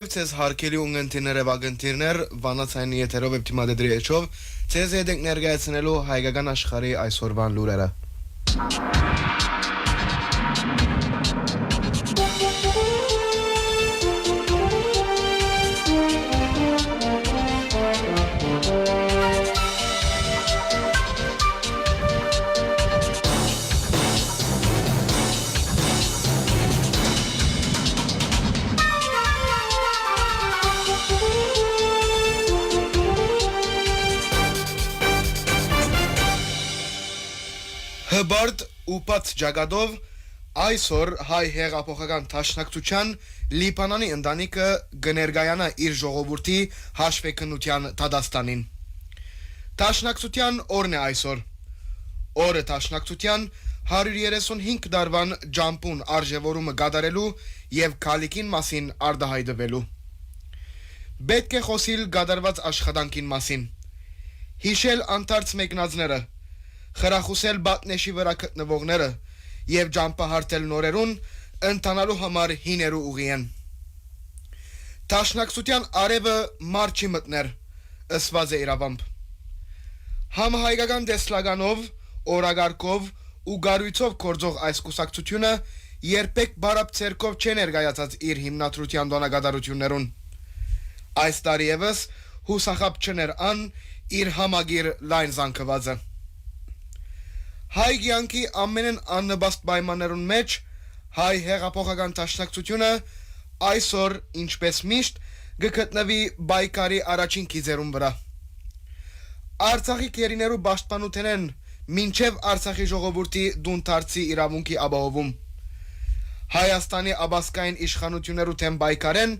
Ցեզ հարկելի ունգընտիներ եւ ագընտիրներ վանացայինի եթերով եւ թիմադեդրի էջով ցեզ հետ ենք ներկայացնելու հայկական աշխարհի այսօրվան լուրերը։ Հբարդ ուպած ջագադով այսօր հայ հեղափոխական դաշնակցության Լիբանանի ընտանիքը կներկայանա իր ժողովրդի հաշվեկնության Դադաստանին։ Դաշնակցության օրն է այսօր։ Օրը դաշնակցության 135 տարվան ջամփուն արժևորումը կատարելու եւ քալիքին մասին արտահայտվելու։ Պետք է խոսիլ կատարված աշխատանքին մասին։ Հիշել անտարծ մեկնածները, խրախուսել բատնեշի վրա գտնվողները եւ ջամփահարտել նորերուն ընթանալու համար հիներու ուղիեն։ Դաշնակցության արևը մարչի մտներ, ըսված է իրավամբ։ Համահայկական դեսլագանով, օրագարկով ու գարույցով կորձող այս կուսակցությունը երբեք բարապ ցերկով չէ ներկայացած իր հիմնադրության դոնագադարություններուն։ Այս տարի եւս հուսախապ չներ ան իր համագիր լայն զանգվածը։ Հայ կյանքի ամենեն աննպաստ պայմաններուն մեջ հայ հեղափոխական դաշնակցությունը այսօր ինչպես միշտ կգտնվի բայկարի առաջին քիզերուն վրա։ Արցախի քերիներու պաշտպանութենեն մինչև Արցախի ժողովրդի դունթարցի իրավունքի ապահովում։ Հայաստանի աբասկային իշխանություններու թեմ բայկարեն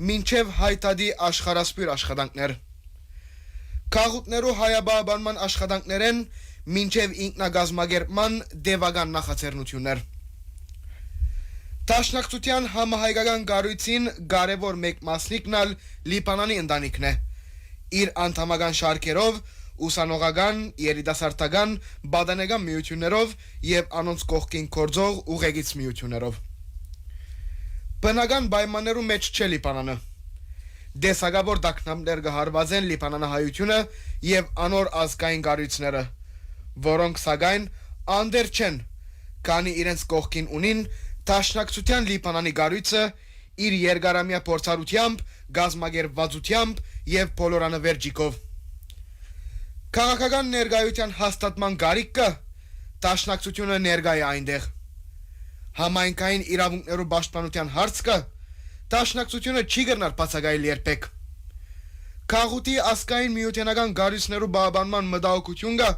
մինչև հայտադի աշխարհասփյուր աշխատանքներ։ Քաղուտներու հայաբաբանման աշխատանքներեն մինչև ինքնագազմագերման դեվական նախաձեռնություններ։ Դաշնակցության համահայկական կառույցին կարևոր մեկ մասնիկնալ Լիբանանի ընտանիքն է։ Իր անդամական շարքերով, ուսանողական, երիտասարդական, բադանեգան միություններով եւ անոնց կողքին կորձող ուղեգից միություններով։ Բնական պայմաններու մեջ չէ Լիբանանը։ Դեսագավոր դակնամներ կհարված են Լիբանանահայությունը եւ անոր ազգային կառույցները, որոնք սակայն անդեր չեն, քանի իրենց կողքին ունին դաշնակցության Լիբանանի կառույցը իր երկարամյա փորձառությամբ, գազմագերվածությամբ եւ բոլորանվեր ջիկով։ Քաղաքական ներկայության հաստատման գարիք կա, դաշնակցությունը ներկա է այնտեղ։ Համայնքային իրավունքներու պաշտպանության հարց կա, դաշնակցությունը չի գտնար բացակայել երբեք։ Քաղուտի ազգային միութենական կառույցներու բավականման մտահոգություն կա,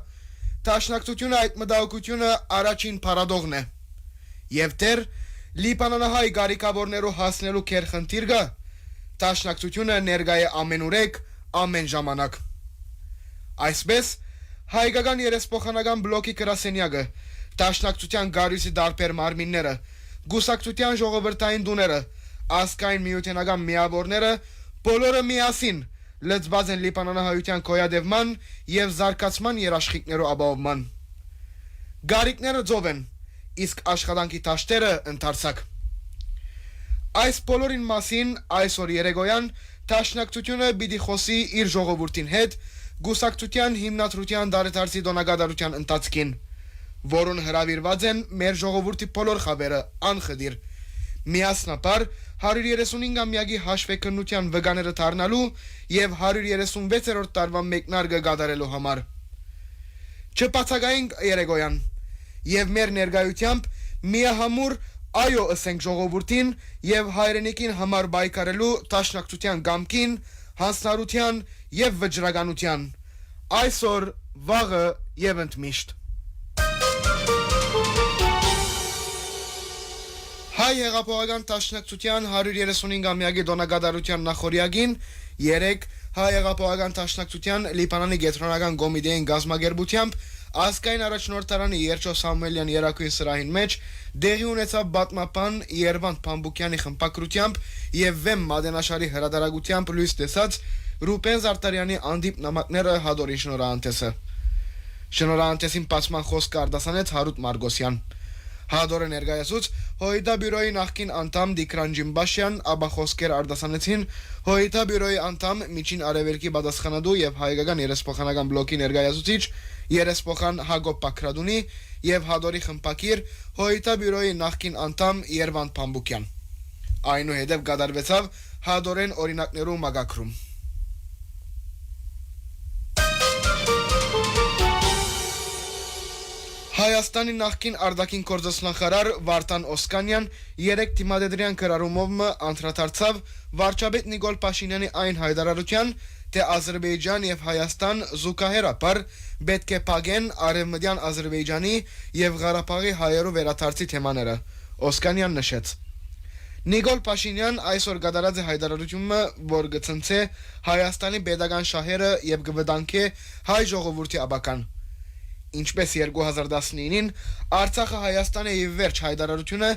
դաշնակցությունը այդ մտահոգությունը առաջին փարադողն է։ Եվ դեռ Լիբանանահայ գարիկավորներու հասնելու քերխնդիր կա, դաշնակցությունը ներկա է ամենուրեք, ամեն ժամանակ։ Այսպես հայկական երեսփոխանական բլոկի գրասենյակը, դաշնակցության կառույցի դարբեր մարմինները, գուսակցության ժողովրդային դուները, ազգային միութենական միավորները բոլորը միասին լծված են Լիբանանահայության կոյադևման եւ զարգացման երաշխիքներու ապահովման։ Գարիկները ծով են, իսկ աշխատանքի դաշտերը ընդարձակ։ Այս բոլորին մասին այսօր երեկոյան դաշնակցությունը պիտի խոսի իր ժողովրդին հետ գուսակցության հիմնադրության դարեդարձի դոնագադարության ընթացքին, որուն հրավիրված են մեր ժողովրդի բոլոր խավերը անխդիր, միասնապար 135-ամյակի հաշվեկնության վկաները դառնալու եւ 136-րդ տարվա մեկնարկը կատարելու համար։ Չբացակայենք երեկոյան եւ մեր ներկայությամբ միահամուռ այո ըսենք ժողովրդին եւ հայրենիքին համար բայկարելու դաշնակցության գամքին, հանձնարարության եւ վճռականության այսօր, վաղը եւ ընդմիշտ։ Հայ հեղափոխական դաշնակցության 135-ամյակի դոնագադարության նախօրյակին երեկ հայ հեղափոխական դաշնակցության Լիբանանի գետրոնական կոմիտեին գազմագերբությամբ ազգային առաջնորդարանի Երջո Սամուելյան երակույն սրահին մեջ դեղի ունեցավ պատմապան Երվանդ Փամբուկյանի խմբակրությամբ եւ Վեմ Մադենաշարի հրադարագությամբ լույս տեսած Ռուբեն Զարտարյանի անդիպ նամակները հադորին շնորհանդեսը։ Շնորհանդեսին բացման խոսքը արտասանեց Հարութ Մարգոսյան։ Հադորը ներկայացուց Հոյդաբյուրոյի նախկին անդամ Դիկրան Ջիմբաշյան աբախոսքեր արդասանեցին Հոյդաբյուրոյի անդամ Միջին Արևելքի պատասխանատու եւ հայկական երեսփոխանական բլոկի ներկայացուցիչ երեսփոխան Հակոբ Բաքրադունի եւ Հադորի խմբակիր Հոյդաբյուրոյի նախկին անդամ Երվանդ Փամբուկյան։ Այնուհետև կատարվեցավ հադորեն օրինակներու մագակրում։ Հայաստանի նախկին արտաքին գործոստնախարար Վարդան Օսկանյան երեք թիմադեդրյան կրարումով անդրադարձավ վարչապետ Նիկոլ Փաշինյանի այն հայտարարության, թե Ադրբեջան եւ Հայաստան զուգահեռաբար պետք է փակեն Արևմտյան Ադրբեջանի եւ Ղարաբաղի հայերու վերադարձի թեմաները։ Օսկանյան նշեց. Նիկոլ Փաշինյան այսօր կատարած է հայտարարությունը, որ գցնցե Հայաստանի pedagogan շահերը եւ կվտանգե հայ ժողովրդի աբական։ Ինչպես 2019-ին Արցախը Հայաստանի եւ վերջ հայտարարությունը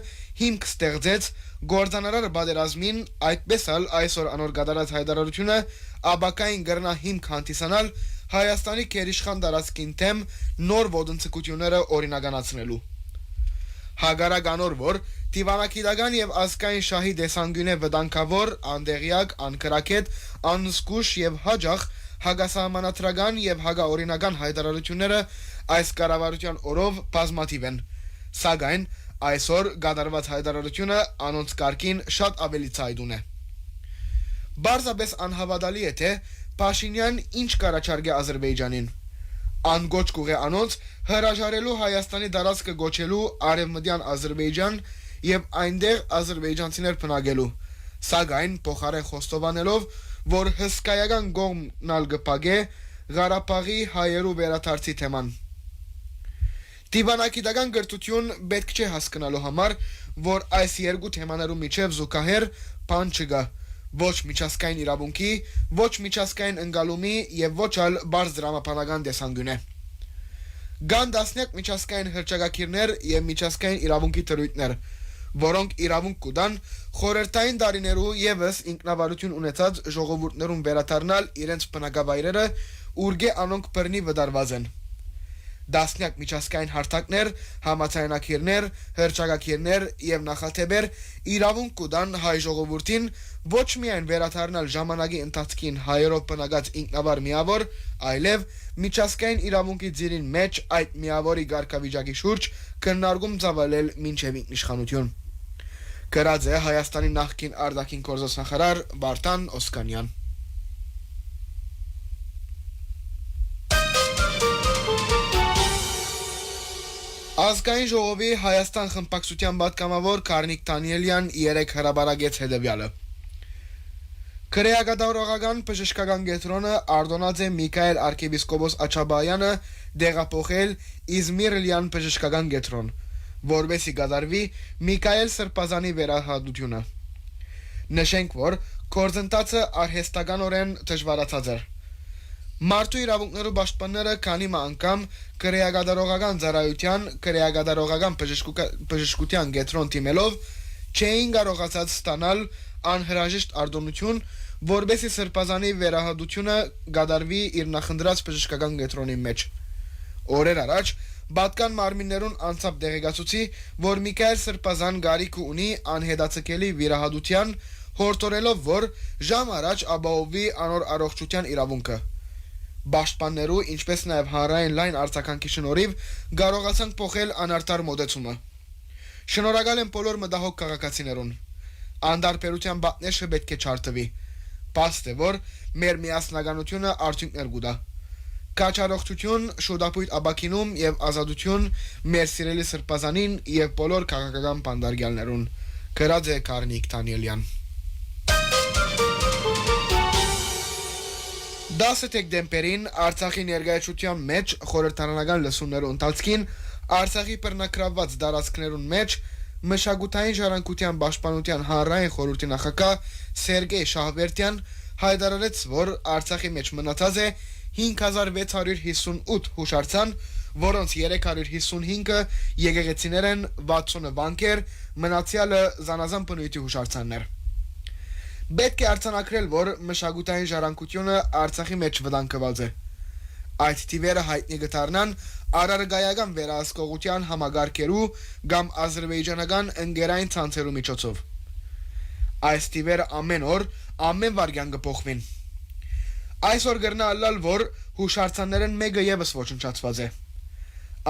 հիմք ստեղծեց գործանարար բادرազմին, այդպես էլ այսօր անոր կատարած հայտարարությունը աբակային գրնա հիմք հանդիսանալ Հայաստանի քերիշխան տարածքին թեմ նոր ոտնցկությունները օրինականացնելու։ Հագարակ անոր որ Տիվանակիդական եւ ազգային շահի դեսանգյունե վտանգավոր, անդեղյակ, անկրակետ, անզգուշ եւ հաջող հագասահմանադրական եւ հագաօրինական հայտարարությունները այս կառավարության օրով բազմաթիվ են, սակայն այսօր կատարված հայտարարությունը անոնց կարգին շատ ավելի ցայտուն է։ Բարձրապես անհավատալի է, թե Փաշինյան ինչ կառաջարկե Ադրբեջանին։ Անգոչ կուղե անոնց հրաժարելու Հայաստանի տարածքը գոչելու Արևմտյան Ադրբեջան եւ այնտեղ ադրբեջանցիներ բնակելու, սակայն փոխարեն խոստովանելով, որ հսկայական կողմնալ կփակե Ղարաբաղի հայերու վերադարձի թեման։ Տիվանակիդական գրթություն պետք չէ հասկանալու համար, որ այս երկու թեմաներու միջև զուգահեռ բան չկա, ոչ միջազգային իրավունքի, ոչ միջազգային ընկալումի եւ ոչ էլ բարձ դրամապանական տեսանկյունե։ Կան տասնյակ միջազգային հռչակագիրներ եւ միջազգային իրավունքի թրույթներ, որոնք իրավունք կուտան խորհրդային տարիներու եւս ինքնավարություն ունեցած ժողովուրդներուն վերադառնալ իրենց բնակավայրերը, ուրգե անոնք բռնի վտարված են։ Դասնյակ միջազգային հարթակներ, համաձայնագիրներ, հռչակագիրներ եւ նախաթեբեր իրավունք կուտան հայ ժողովրդին ոչ միայն վերադառնալ ժամանակի ընթացքին հայերով բնակած ինքնավար միավոր, այլև միջազգային իրավունքի ձիրին մեջ այդ միավորի ղարքավիճակի շուրջ քննարկում ծավալել մինչև ինքնիշխանություն։ Գրած է Հայաստանի նախկին արտաքին գործոստնախարար Վարդան Օսկանյան։ Ազգային ժողովի Հայաստան խմբակցության պատգամավոր Կարնիկ Դանիելյան երեք հրաբարագեց հետևյալը. Քրեագադարողական բժշկական կենտրոնը արտոնած է Միքայել arczepiskopos Աչաբայանը դեղափոխել Իզմիրլյան բժշկական կենտրոն, որովհետեւ կատարվի Միքայել Սրբազանի վերահատությունը։ Նշենք, որ կորձընթացը արհեստականորեն դժվարացած էր։ Մարդու իրավունքներու պաշտպանները քանի անգամ քրեագադարողական ծառայության, քրեագադարողական բժշկության կենտրոն թիմելով չէին կարողացած ստանալ անհրաժեշտ արտոնություն, որբեսի Սրբազանի վերահատությունը կատարվի իր նախընտրած բժշկական կենտրոնի մեջ։ Օրեր առաջ Բատկան մարմիններուն անցավ դեղեկացուցի, որ Միքայել Սրբազան գարիք ունի անհետացկելի վիրահատության, հորդորելով, որ ժամ առաջ ապահովի անոր առողջության իրավունքը։ Պաշտպաններու, ինչպես նաև հանրային լայն արձագանքի շնորհիվ կարողացանք փոխել անարտար մոտեցումը։ Շնորհակալ եմ բոլոր մտահոգ քաղաքացիներուն։ Անդարբերության բատնեշը պետք է չարթվի։ Պաստ է, որ մեր միասնականությունը արդյունքներ կուտա։ Կաչարողջություն, շուտապույտ աբակինում եւ ազատություն մեր սիրելի Սրբազանին եւ բոլոր քաղաքական բանդարգյալներուն։ Գրած է Կարնիկ Դանիելյան։ 10 դեկտեմբերին Արցախի ներկայացության մեջ խորհրդարանական լսումներու ընթացքին Արցախի բռնակրաված տարածքներուն մեջ մշակութային ժառանգության պաշտպանության հանրային խորհրդի նախագահ Սերգեյ Շահվերդյան հայտարարեց, որ Արցախի մեջ մնացած է 5658 հուշարձան, որոնց 355-ը եկեղեցիներ են, 60-ը բանկեր, մնացյալը զանազան բնույթի հուշարձաններ։ Պետք է արձանագրել, որ մշակութային ժառանգությունը Արցախի մեջ վտանգված է։ Այդ թիվերը հայտնի գտարնան արարգայական վերահսկողության համագարկերու կամ ազերբայջանական ընկերային ցանցերու միջոցով։ Այս թիվերը ամեն օր, ամեն վայրկյան կփոխվին։ Այսօր գրնա ալալ, որ հուշարձաններն մեկը եւս ոչնչացված է։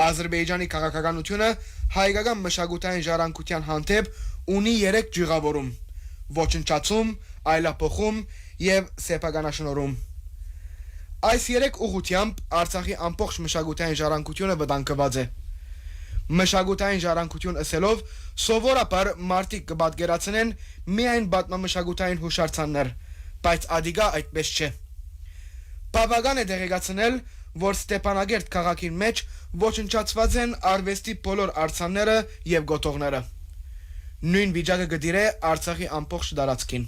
Ադրբեջանի քաղաքականությունը հայկական մշակութային ժառանգության հանդեպ ունի 3 ջղավորում՝ ոչնչացում, այլապոխում եւ սեփականաշնորհում։ Այս 3 ուղղությամբ Արցախի ամբողջ մշակութային ժառանգությունը վտանգված է։ Մշակութային ժառանգություն ասելով սովորաբար մարդիկ կպատկերացնեն միայն պատմամշակութային հուշարձաններ, բայց ադիգա այդպես չէ։ Բավական է դեղեկացնել, որ Ստեփանագերտ քաղաքին մեջ ոչնչացված են արվեստի բոլոր արձանները եւ գոտողները։ Նույն վիճակը գդիրե Արցախի ամբողջ տարածքին։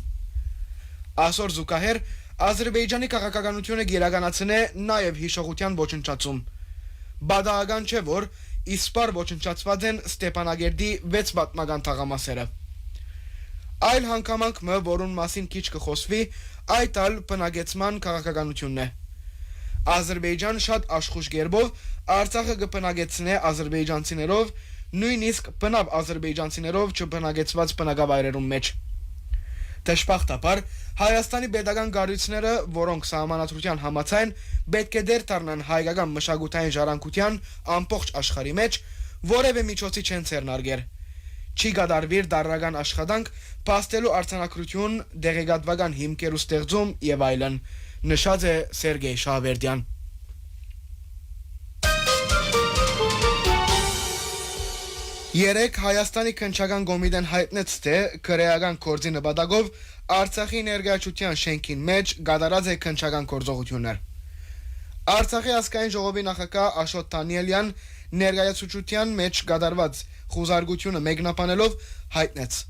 Այսօր զուգահեռ Ադրբեջանի քաղաքականությունը գերականացնե նաև հիշողության ոչնչացում։ Բադահական չէ, որ իսպար ոչնչացված են Ստեփանագերտի 6 պատմական թաղամասերը։ Այլ հանգամանքը, որուն մասին քիչ կխոսվի, այդ ալ բնագեցման քաղաքականությունն է։ Ադրբեջան շատ աշխուժ գերբով Արցախը կբնագեցնե ադրբեջանցիներով, նույնիսկ բնավ ադրբեջանցիներով չբնագեցված բնակավայրերում մեջ։ Դժբախտաբար Հայաստանի պետական կառույցները, որոնք սահմանադրության համաձայն պետք է դեր դառնան հայկական մշակութային ժառանգության ամբողջ աշխարհի մեջ, որևէ միջոցի չեն ցերնարգեր։ Չի կատարվիր դարրական աշխատանք, փաստելու արձանագրություն, դեղեկատվական հիմքերու ստեղծում եւ այլն, նշած է Սերգեյ Շահվերդյան։ Երեք Հայաստանի քննչական կոմիտեն հայտնեց, թե քրեական կորձի նպատակով Արցախի ներկայացության շենքին մեջ կատարած է քննչական գործողություններ։ Արցախի ազգային ժողովի նախագահ Աշոտ Դանիելյան ներկայացության մեջ կատարված խոզարգությունը մեկնաբանելով հայտնեց.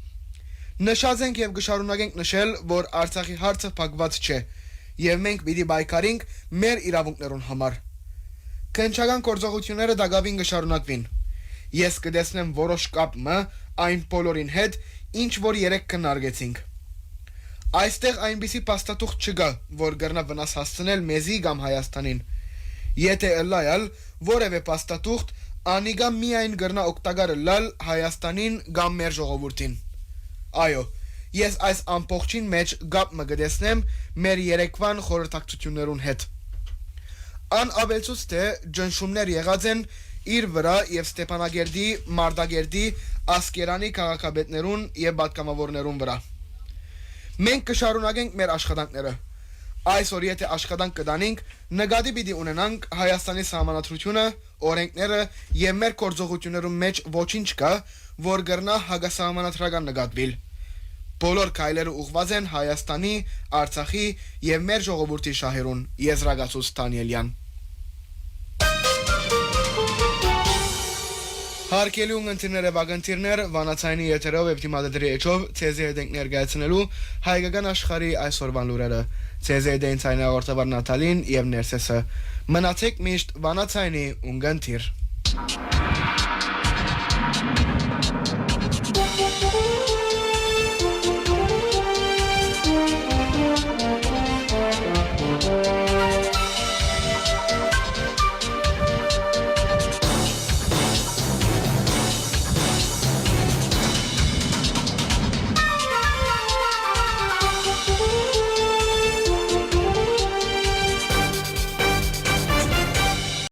Նշած ենք եւ կշարունակենք նշել, որ Արցախի հարցը փակված չէ եւ մենք պիտի պայքարենք մեր իրավունքներուն համար։ Քննչական գործողությունները դակավին կշարունակվին։ Ես կտեսնեմ որոշ կապը այն բոլորին հետ, ինչ որ երեք քննարկեցինք։ Այստեղ այնպիսի փաստաթուղթ չկա, որ կրնա վնաս հասցնել մեզի կամ Հայաստանին։ Եթե ըլլայալ որևէ փաստաթուղթ, անիգա միայն կրնա օգտակար ըլլալ Հայաստանին կամ մեր ժողովրդին։ Այո, ես այս ամբողջին մեջ կապը կտեսնեմ մեր երեկվան խորհրդակցություններուն հետ։ Ան ավելցուց թե ջնշումներ եղած են իր վրա եւ Ստեփանագերտի, Մարտակերտի, Ասկերանի քաղաքապետներուն եւ պատգամավորներուն վրա։ Մենք կշարունակենք մեր աշխատանքները։ Այսօր եթե աշխատանք կդանենք, նկատի պիտի ունենանք Հայաստանի սահմանադրությունը, օրենքները եւ մեր գործողություններում մեջ ոչինչ կա, որ կրնա հագասահմանադրական նկատվիլ։ Բոլոր քայլերը ուղղված են Հայաստանի, Արցախի եւ մեր ժողովրդի շահերուն, եզրակացուց Դանիելյան։ Հարկելի ունգընտիրները վագընտիրներ, վանացայնի եթերով և թիմադադրի էջով ծեզի հետ ենք ներգայացնելու հայկական աշխարի այսօրվան լուրերը, ծեզի հետ էին ցայնի աղորդավար Նատալին և ներսեսը, մնացեք միշտ վանացայնի ունգընտիր։